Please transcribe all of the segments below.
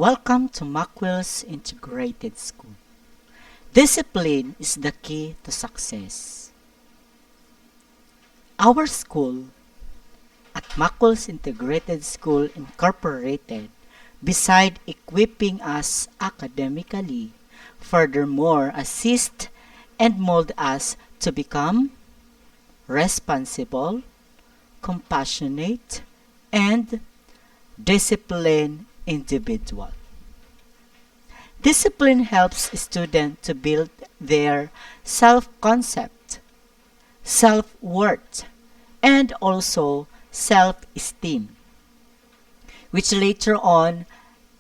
Welcome to Macwell's Integrated School. Discipline is the key to success. Our school at Macwell's Integrated School Incorporated, beside equipping us academically, furthermore assist and mold us to become responsible, compassionate, and disciplined individual. Discipline helps students to build their self-concept, self-worth, and also self-esteem, which later on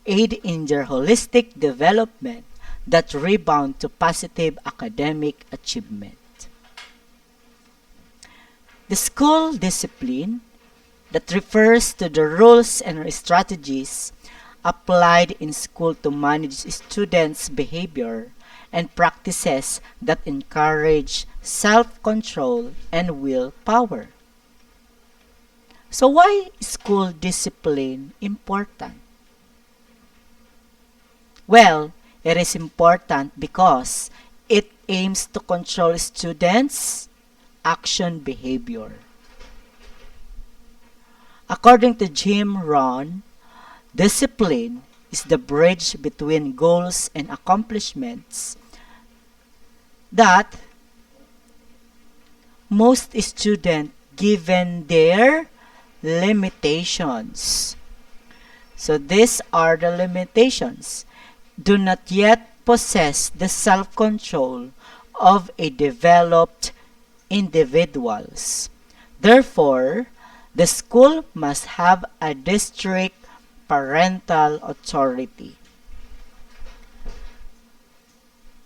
aid in their holistic development that rebound to positive academic achievement. The school discipline that refers to the rules and strategies applied in school to manage students' behavior and practices that encourage self-control and willpower. So why is school discipline important? Well, it is important because it aims to control students' action behavior. According to Jim Rohn, discipline is the bridge between goals and accomplishments that most students, given their limitations. So these are the limitations. Do not yet possess the self-control of a developed individuals. Therefore, the school must have a district parental authority.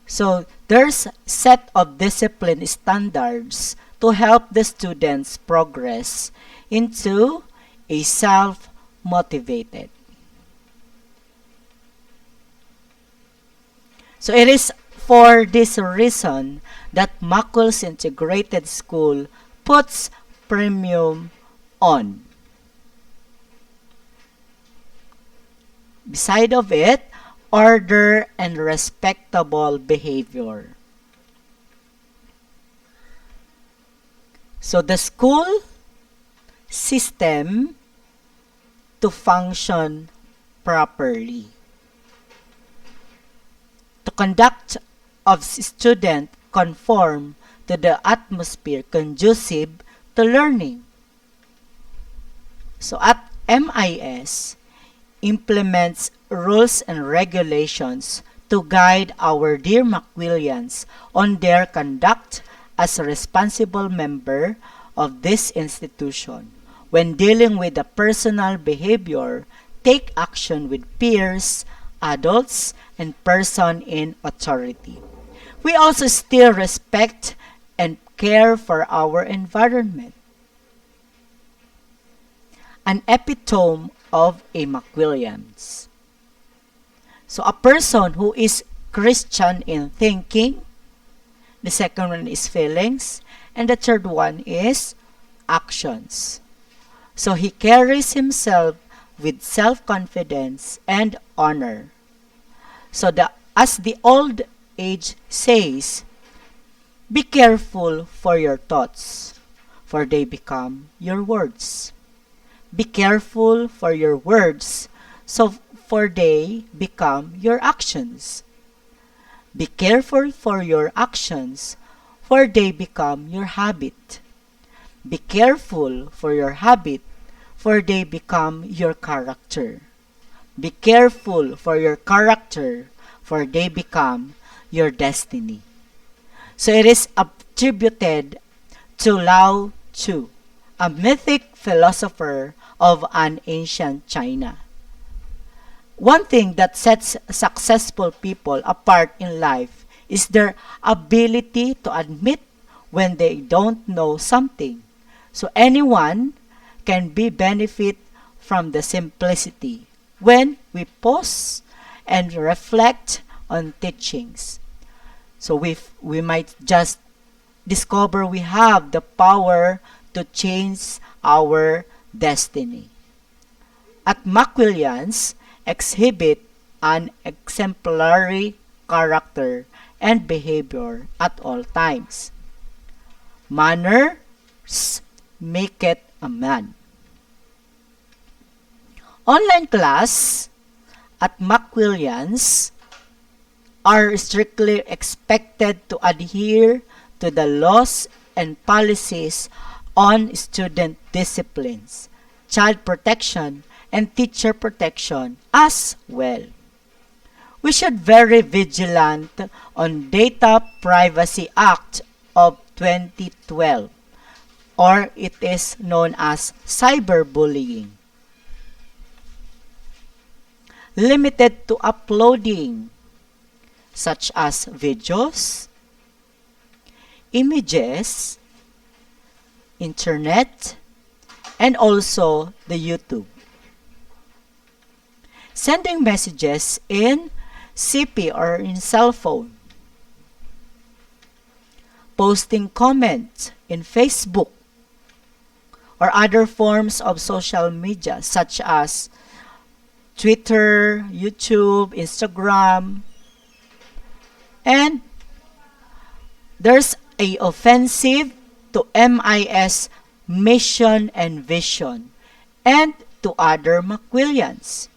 So there's set of discipline standards to help the students progress into a self-motivated. So it is for this reason that Macwell's Integrated School puts premium on. Beside of it, order and respectable behavior. So the school system to function properly. The conduct of student conform to the atmosphere conducive to learning. So at MIS, implements rules and regulations to guide our dear Macwellians on their conduct as a responsible member of this institution. When dealing with the personal behavior, take action with peers, adults, and person in authority. We also still respect and care for our environment. An epitome of a Macwellians. So a person who is Christian in thinking, the second one is feelings, and the third one is actions. So he carries himself with self-confidence and honor. So as the old age says, be careful for your thoughts, for they become your words. Be careful for your words, for they become your actions. Be careful for your actions, for they become your habit. Be careful for your habit, for they become your character. Be careful for your character, for they become your destiny. So it is attributed to Lao Tzu, a mythic philosopher of an ancient China. One thing that sets successful people apart in life is their ability to admit when they don't know something. So anyone can be benefit from the simplicity when we pause and reflect on teachings. So we might just discover we have the power to change our destiny. At Macwellians exhibit an exemplary character and behavior at all times. Manners make it a man. Online class at McWilliams are strictly expected to adhere to the laws and policies on student disciplines, child protection, and teacher protection as well. We should very vigilant on Data Privacy Act of 2012, or it is known as cyberbullying. Limited to uploading such as videos, images, internet, and also the YouTube. Sending messages in CP or in cell phone. Posting comments in Facebook or other forms of social media such as Twitter, YouTube, Instagram, and there's a offensive to MIS mission and vision and to other McWilliams.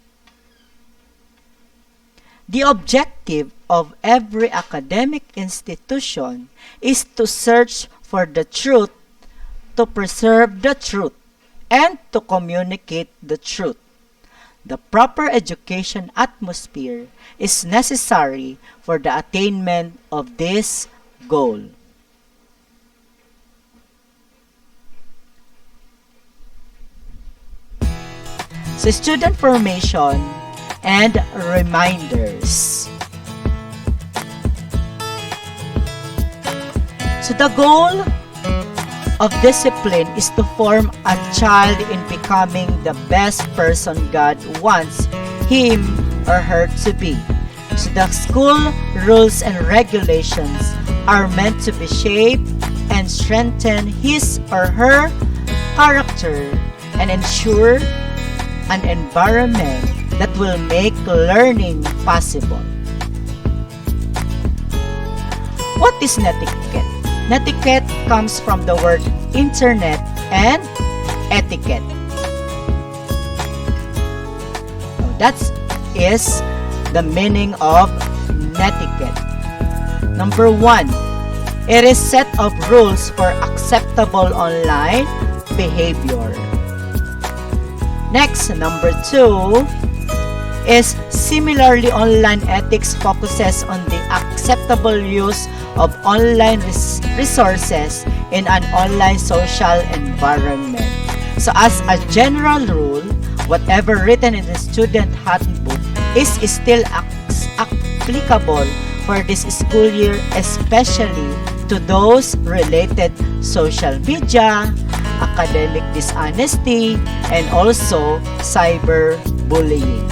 The objective of every academic institution is to search for the truth, to preserve the truth, and to communicate the truth. The proper education atmosphere is necessary for the attainment of this goal. So, student formation and reminders. So, the goal of discipline is to form a child in becoming the best person God wants him or her to be. So the school rules and regulations are meant to be shaped and strengthen his or her character and ensure an environment that will make learning possible. What is netiquette? Netiquette comes from the word internet and etiquette. So that is the meaning of netiquette. Number 1, it is set of rules for acceptable online behavior. Next, number 2 is similarly online ethics focuses on the acceptable use of online resources in an online social environment. So as a general rule, whatever written in the student handbook is still applicable for this school year, especially to those related social media, academic dishonesty, and also cyberbullying.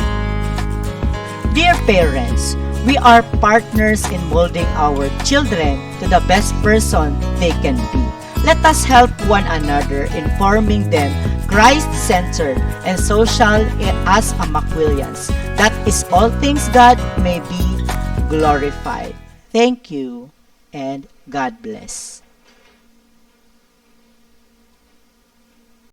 Dear parents, we are partners in molding our children to the best person they can be. Let us help one another in forming them Christ-centered and social as a McWilliams. That is all things God may be glorified. Thank you and God bless.